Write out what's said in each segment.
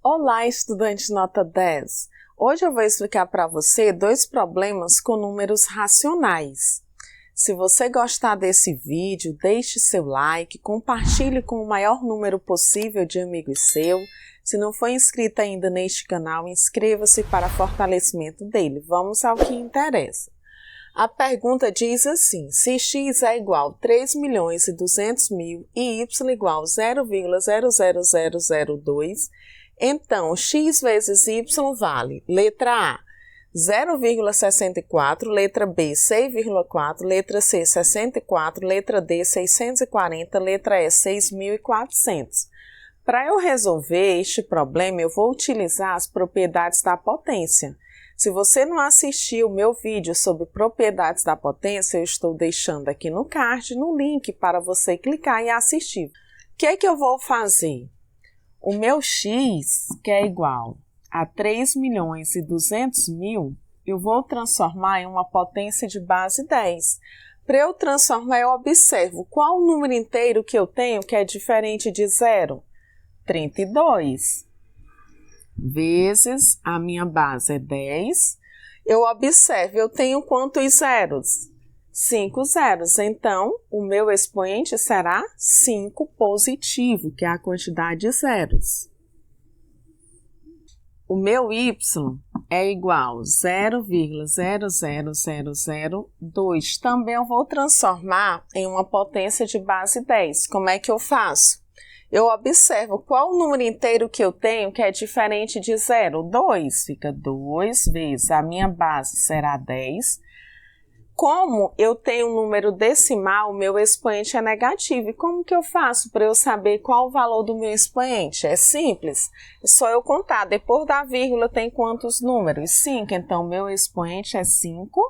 Olá, estudante nota 10! Hoje eu vou explicar para você dois problemas com números racionais. Se você gostar desse vídeo, deixe seu like, compartilhe com o maior número possível de amigos seus. Se não for inscrito ainda neste canal, inscreva-se para fortalecimento dele. Vamos ao que interessa. A pergunta diz assim: se x é igual a 3.200.000 e y igual a 0,00002, então x vezes y vale letra A 0,64, letra B 6,4, letra C 64, letra D 640, letra E 6.400. Para eu resolver este problema, eu vou utilizar as propriedades da potência. Se você não assistiu o meu vídeo sobre propriedades da potência, eu estou deixando aqui no card, no link, para você clicar e assistir. O que é que eu vou fazer? O meu x, que é igual a 3.200.000, eu vou transformar em uma potência de base 10. Para eu transformar, eu observo qual o número inteiro que eu tenho que é diferente de zero? 32. Vezes a minha base é 10. Eu observo, eu tenho quantos zeros? 5 zeros. Então, o meu expoente será 5 positivo, que é a quantidade de zeros. O meu y é igual a 0,00002. Também eu vou transformar em uma potência de base 10. Como é que eu faço? Eu observo qual o número inteiro que eu tenho que é diferente de zero. 2, fica 2 vezes a minha base será 10. Como eu tenho um número decimal, o meu expoente é negativo. E como que eu faço para eu saber qual o valor do meu expoente? É simples, é só eu contar. Depois da vírgula tem quantos números? 5. Então, meu expoente é 5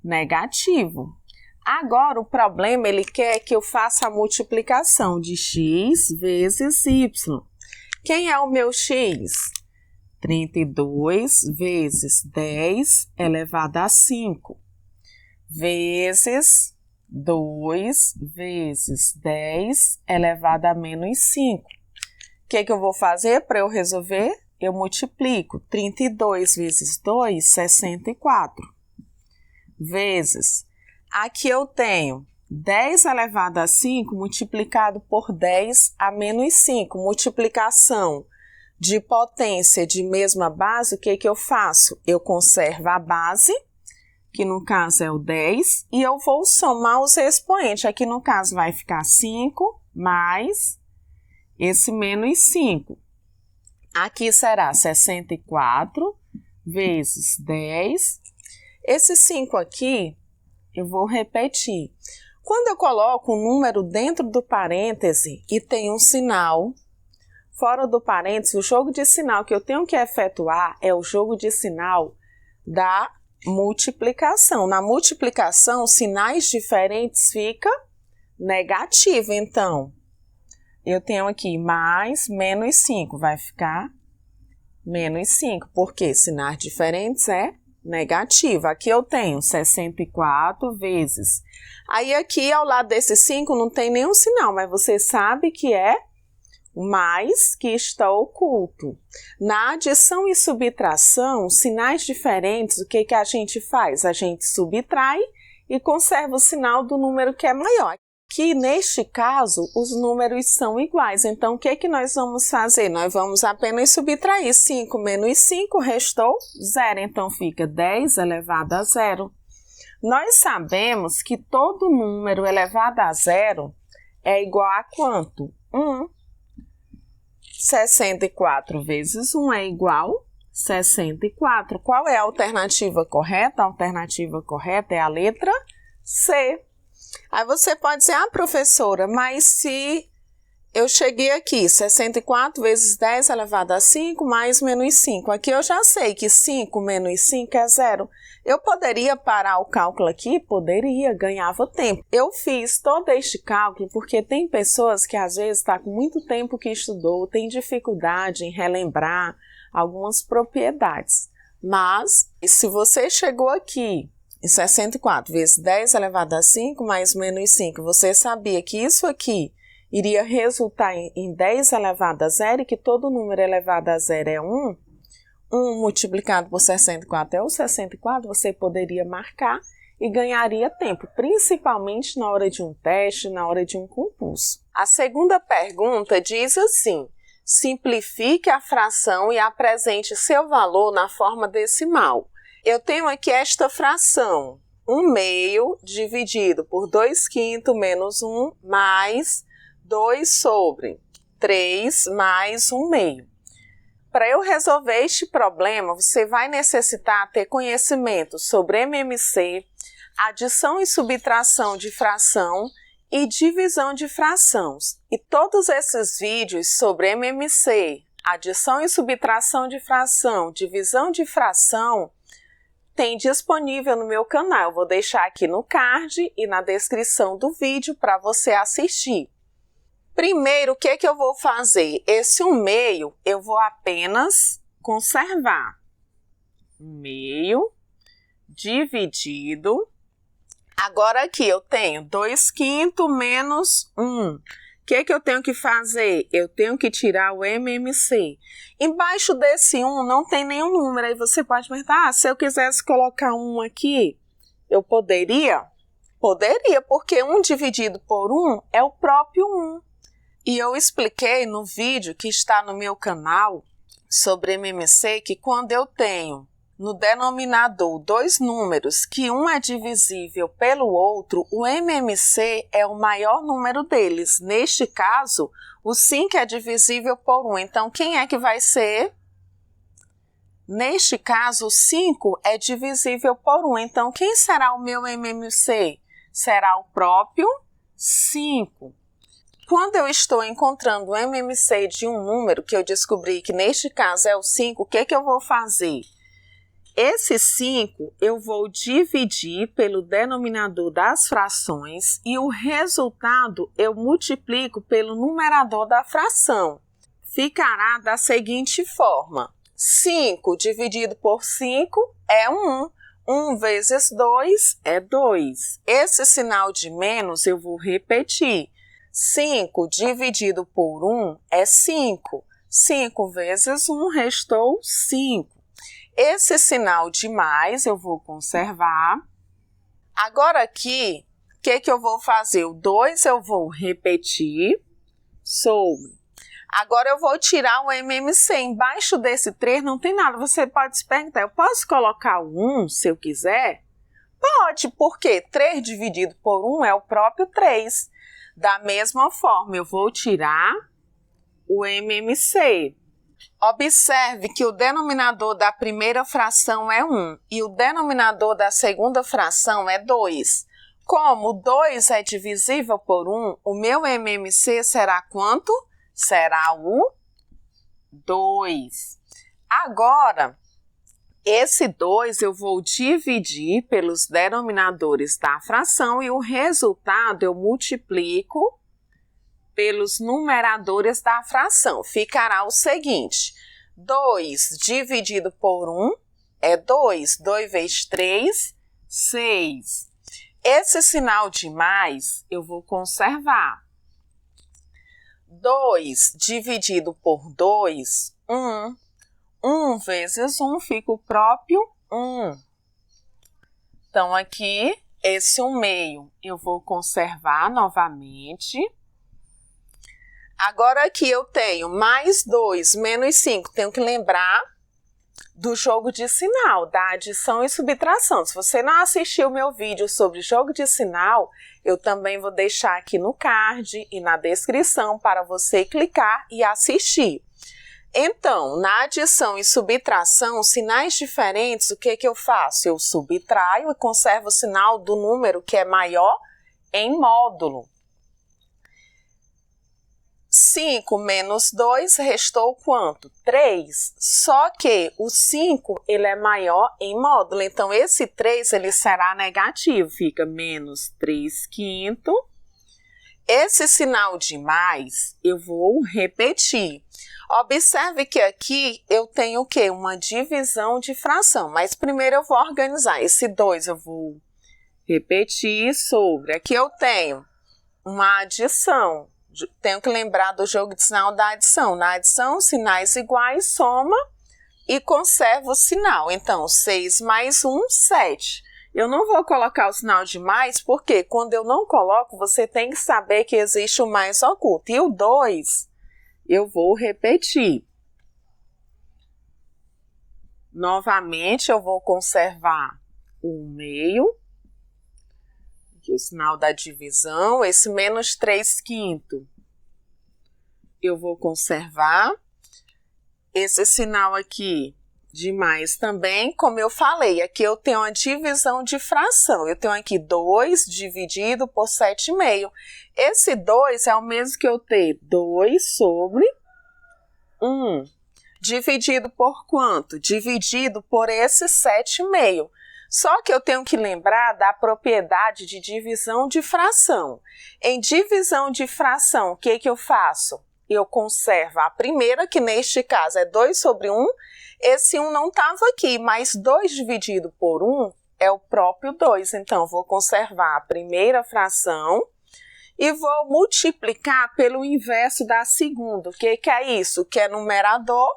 negativo. Agora, o problema, ele quer que eu faça a multiplicação de x vezes y. Quem é o meu x? 32 vezes 10 elevado a 5. Vezes 2 vezes 10 elevado a menos 5. O que é que eu vou fazer para eu resolver? Eu multiplico 32 vezes 2, 64. Vezes, aqui eu tenho 10 elevado a 5 multiplicado por 10 a menos 5. Multiplicação de potência de mesma base, o que que eu faço? Eu conservo a base, que no caso é o 10, e eu vou somar os expoentes. Aqui no caso vai ficar 5 mais esse menos 5. Aqui será 64 vezes 10. Esse 5 aqui, eu vou repetir. Quando eu coloco um número dentro do parêntese e tem um sinal, fora do parêntese, o jogo de sinal que eu tenho que efetuar é o jogo de sinal da multiplicação. Na multiplicação, sinais diferentes fica negativo. Então, eu tenho aqui mais menos 5, vai ficar menos 5, porque sinais diferentes é negativo. Aqui eu tenho 64 vezes. Aí aqui ao lado desse 5 não tem nenhum sinal, mas você sabe que é o mais que está oculto. Na adição e subtração, sinais diferentes, o que que a gente faz? A gente subtrai e conserva o sinal do número que é maior. Aqui, neste caso, os números são iguais. Então, o que que nós vamos fazer? Nós vamos apenas subtrair. 5 menos 5, restou 0. Então, fica 10 elevado a 0. Nós sabemos que todo número elevado a 0 é igual a quanto? 1. 64 vezes 1 é igual a 64. Qual é a alternativa correta? A alternativa correta é a letra C. Aí você pode dizer, professora, mas se eu cheguei aqui, 64 vezes 10 elevado a 5 mais menos 5. Aqui eu já sei que 5 menos 5 é 0. Eu poderia parar o cálculo aqui? Poderia, ganhava tempo. Eu fiz todo este cálculo porque tem pessoas que às vezes estão com muito tempo que estudou, tem dificuldade em relembrar algumas propriedades. Mas, se você chegou aqui em 64 vezes 10 elevado a 5 mais menos 5, você sabia que isso aqui iria resultar em 10 elevado a zero, e que todo número elevado a zero é 1. 1 multiplicado por 64 é o 64, você poderia marcar e ganharia tempo, principalmente na hora de um teste, na hora de um concurso. A segunda pergunta diz assim: simplifique a fração e apresente seu valor na forma decimal. Eu tenho aqui esta fração, 1/2 dividido por 2/5 menos 1 mais 2 sobre 3 mais 1/2. Para eu resolver este problema, você vai necessitar ter conhecimento sobre MMC, adição e subtração de fração e divisão de frações. E todos esses vídeos sobre MMC, adição e subtração de fração, divisão de fração, tem disponível no meu canal. Eu vou deixar aqui no card e na descrição do vídeo para você assistir. Primeiro, o que eu vou fazer? Esse 1/2 eu vou apenas conservar. 1/2 dividido. Agora aqui eu tenho 2/5 menos 1. O que eu tenho que fazer? Eu tenho que tirar o MMC. Embaixo desse 1 não tem nenhum número. Aí você pode perguntar, se eu quisesse colocar 1 aqui, eu poderia? Poderia, porque 1 dividido por 1 é o próprio 1. E eu expliquei no vídeo que está no meu canal sobre MMC que quando eu tenho no denominador dois números que um é divisível pelo outro, o MMC é o maior número deles. Neste caso, o 5 é divisível por 1. Então, quem é que vai ser? Neste caso, o 5 é divisível por 1. Então, quem será o meu MMC? Será o próprio 5. Quando eu estou encontrando o MMC de um número, que eu descobri que neste caso é o 5, o que eu vou fazer? Esse 5 eu vou dividir pelo denominador das frações e o resultado eu multiplico pelo numerador da fração. Ficará da seguinte forma: 5 dividido por 5 é 1. 1 vezes 2 é 2. Esse sinal de menos eu vou repetir. 5 dividido por 1 é 5. 5 vezes 1 restou 5. Esse sinal de mais eu vou conservar. Agora aqui, o que eu vou fazer? O 2 eu vou repetir sobre. Agora eu vou tirar o MMC. Embaixo desse 3 não tem nada. Você pode se perguntar, eu posso colocar o 1 se eu quiser? Pode, porque 3 dividido por 1 é o próprio 3. Da mesma forma, eu vou tirar o MMC. Observe que o denominador da primeira fração é 1 e o denominador da segunda fração é 2. Como 2 é divisível por 1, o meu MMC será quanto? Será o 2. Agora, esse 2 eu vou dividir pelos denominadores da fração e o resultado eu multiplico pelos numeradores da fração. Ficará o seguinte: 2 dividido por 1 é 2. 2 vezes 3, 6. Esse sinal de mais eu vou conservar. 2 dividido por 2, 1. 1 vezes 1 fica o próprio 1. Então, aqui, esse 1/2 eu vou conservar novamente. Agora, aqui eu tenho mais 2 menos 5. Tenho que lembrar do jogo de sinal, da adição e subtração. Se você não assistiu o meu vídeo sobre jogo de sinal, eu também vou deixar aqui no card e na descrição para você clicar e assistir. Então, na adição e subtração, sinais diferentes, o que eu faço? Eu subtraio e conservo o sinal do número que é maior em módulo. 5 menos 2 restou quanto? 3. Só que o 5 ele é maior em módulo, então esse 3 ele será negativo, fica menos 3/5. Esse sinal de mais eu vou repetir. Observe que aqui eu tenho o quê? Uma divisão de fração, mas primeiro eu vou organizar. Esse 2 eu vou repetir sobre. Aqui eu tenho uma adição. tenho que lembrar do jogo de sinal da adição. Na adição, sinais iguais, soma e conserva o sinal. Então, 6 mais 1, 7. Eu não vou colocar o sinal de mais, porque quando eu não coloco, você tem que saber que existe o mais oculto. E o 2, eu vou repetir. Novamente, eu vou conservar o meio, aqui o sinal da divisão, esse menos 3/5. Eu vou conservar esse sinal aqui de mais também, como eu falei, aqui eu tenho uma divisão de fração. Eu tenho aqui 2 dividido por 7,5. Esse 2 é o mesmo que eu ter 2 sobre 1. Dividido por quanto? Dividido por esse 7,5. Só que eu tenho que lembrar da propriedade de divisão de fração. Em divisão de fração, o que eu faço? Eu conservo a primeira, que neste caso é 2 sobre 1. Esse 1 não estava aqui, mas 2 dividido por 1 é o próprio 2. Então, vou conservar a primeira fração e vou multiplicar pelo inverso da segunda. O que é isso? O que é numerador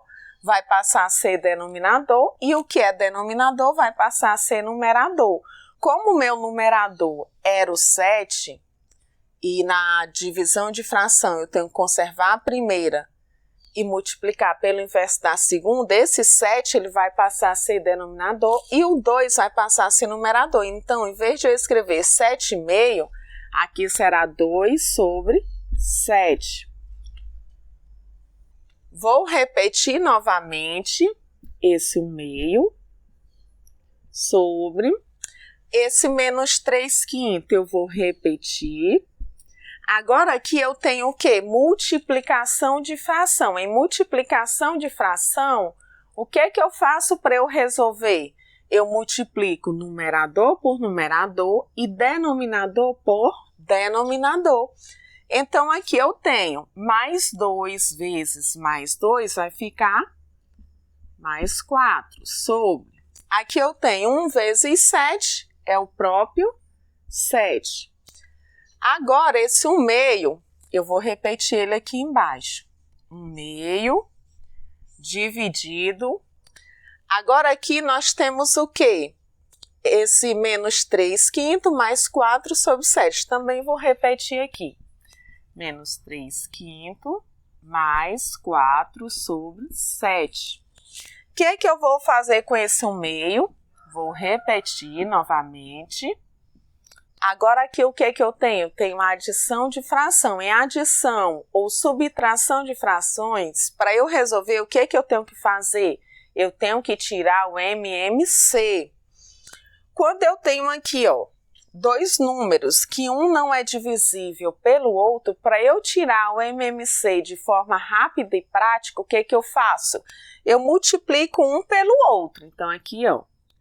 vai passar a ser denominador e o que é denominador vai passar a ser numerador. Como o meu numerador era o 7, e na divisão de fração eu tenho que conservar a primeira e multiplicar pelo inverso da segunda, esse 7 ele vai passar a ser denominador e o 2 vai passar a ser numerador. Então, em vez de eu escrever 7,5, aqui será 2 sobre 7. Vou repetir novamente esse 1/2 sobre esse menos 3/5. Eu vou repetir. Agora aqui eu tenho o quê? Multiplicação de fração. Em multiplicação de fração, o que eu faço para eu resolver? Eu multiplico numerador por numerador e denominador por denominador. Então, aqui eu tenho mais 2 vezes mais 2 vai ficar mais 4 sobre. Aqui eu tenho 1 vezes 7, é o próprio 7. Agora, esse 1/2, eu vou repetir ele aqui embaixo. 1/2 dividido. Agora, aqui nós temos o quê? Esse menos 3/5 mais 4 sobre 7. Também vou repetir aqui. Menos 3/5 mais 4 sobre 7. O que eu vou fazer com esse 1/2? Vou repetir novamente. Agora aqui o que eu tenho? Tenho a adição de fração. Em adição ou subtração de frações, para eu resolver, o que eu tenho que fazer? Eu tenho que tirar o MMC. Quando eu tenho aqui, dois números que um não é divisível pelo outro, para eu tirar o MMC de forma rápida e prática, o que eu faço? Eu multiplico um pelo outro. Então, aqui,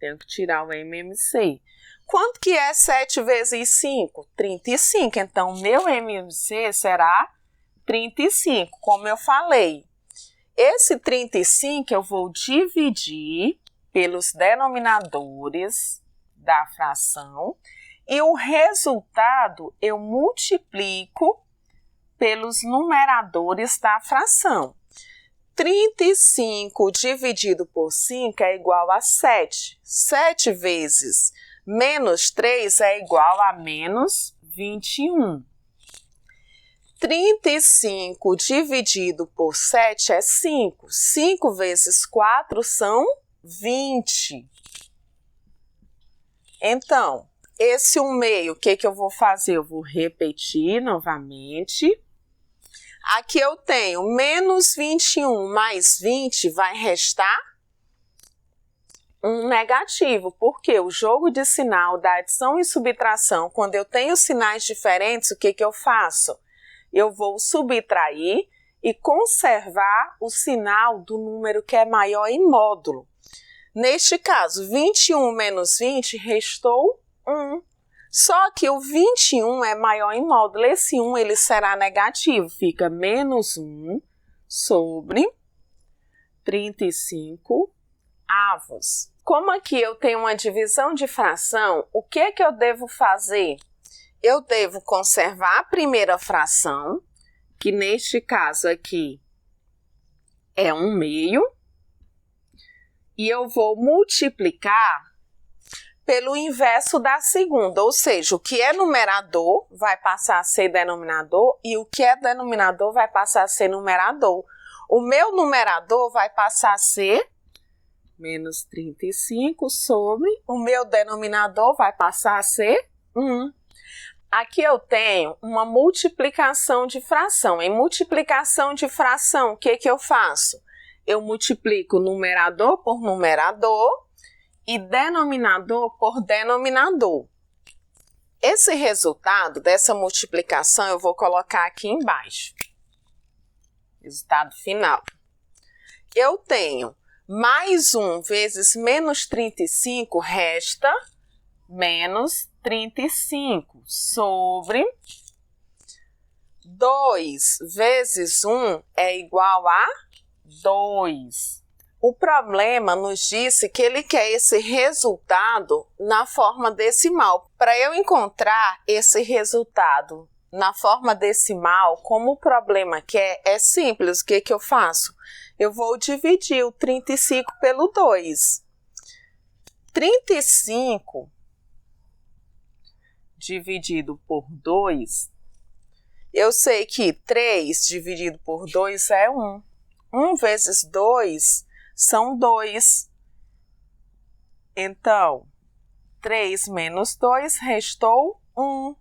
tenho que tirar o MMC. Quanto que é 7 vezes 5? 35. Então, meu MMC será 35, como eu falei. Esse 35 eu vou dividir pelos denominadores da fração e o resultado eu multiplico pelos numeradores da fração. 35 dividido por 5 é igual a 7. 7 vezes menos 3 é igual a menos 21. 35 dividido por 7 é 5. 5 vezes 4 são 20. Então, esse 1/2, o que eu vou fazer? Eu vou repetir novamente. Aqui eu tenho menos 21 mais 20 vai restar um negativo, porque o jogo de sinal da adição e subtração, quando eu tenho sinais diferentes, o que eu faço? Eu vou subtrair e conservar o sinal do número que é maior em módulo. Neste caso, 21 menos 20 restou 1. Só que o 21 é maior em módulo. Esse 1 ele será negativo. Fica menos 1 sobre 35 avos. Como aqui eu tenho uma divisão de fração, o que eu devo fazer? Eu devo conservar a primeira fração, que neste caso aqui é 1/2, e eu vou multiplicar pelo inverso da segunda, ou seja, o que é numerador vai passar a ser denominador e o que é denominador vai passar a ser numerador. O meu numerador vai passar a ser menos 35 sobre o meu denominador vai passar a ser 1. Aqui eu tenho uma multiplicação de fração. Em multiplicação de fração, o que eu faço? Eu multiplico numerador por numerador e denominador por denominador. Esse resultado dessa multiplicação eu vou colocar aqui embaixo. Resultado final. Eu tenho mais 1 vezes menos 35 resta menos 35 sobre 2 vezes 1 é igual a 2. O problema nos disse que ele quer esse resultado na forma decimal. Para eu encontrar esse resultado na forma decimal, como o problema quer, é simples. O que eu faço? Eu vou dividir o 35 pelo 2. 35 dividido por 2, eu sei que 3 dividido por 2 é 1. 1 vezes 2 são 2. Então, 3 menos 2 restou 1.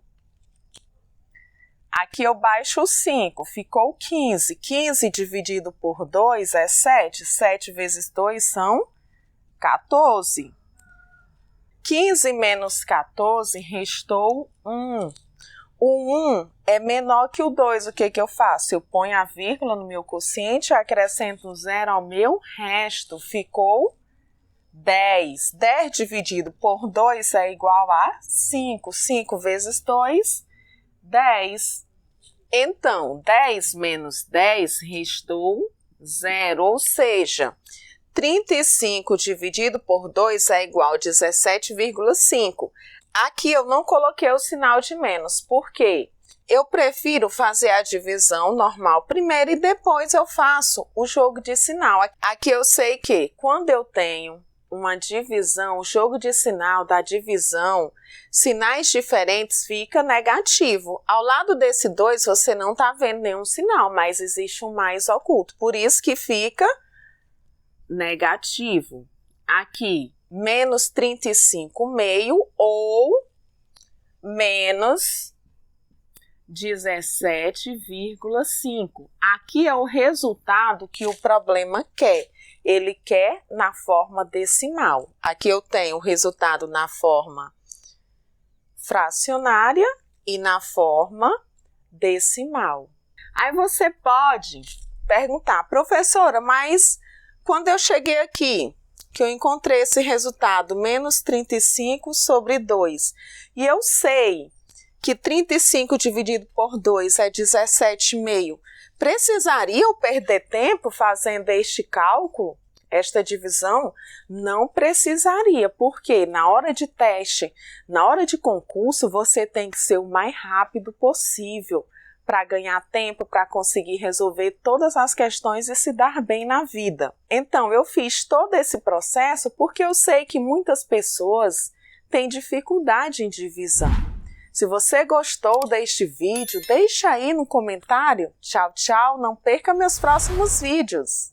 Aqui eu baixo o 5, ficou 15. 15 dividido por 2 é 7. 7 vezes 2 são 14. 15 menos 14 restou 1. O 1 é menor que o 2. O que eu faço? Eu ponho a vírgula no meu quociente, acrescento um 0 ao meu resto. Ficou 10. 10 dividido por 2 é igual a 5. 5 vezes 2, 10. Então, 10 menos 10 restou 0, ou seja, 35 dividido por 2 é igual a 17,5. Aqui eu não coloquei o sinal de menos, porque eu prefiro fazer a divisão normal primeiro e depois eu faço o jogo de sinal. Aqui eu sei que quando eu tenho uma divisão, o jogo de sinal da divisão, sinais diferentes fica negativo. Ao lado desse 2 você não está vendo nenhum sinal, mas existe um mais oculto. Por isso que fica negativo. Aqui, menos 35,5 ou menos 17,5. Aqui é o resultado que o problema quer. Ele quer na forma decimal. Aqui eu tenho o resultado na forma fracionária e na forma decimal. Aí você pode perguntar, professora, mas quando eu cheguei aqui, que eu encontrei esse resultado, menos 35 sobre 2, e eu sei que 35 dividido por 2 é 17,5, precisaria eu perder tempo fazendo este cálculo, esta divisão? Não precisaria, porque na hora de teste, na hora de concurso, você tem que ser o mais rápido possível para ganhar tempo, para conseguir resolver todas as questões e se dar bem na vida. Então, eu fiz todo esse processo porque eu sei que muitas pessoas têm dificuldade em divisão. Se você gostou deste vídeo, deixa aí no comentário. Tchau, tchau, não perca meus próximos vídeos.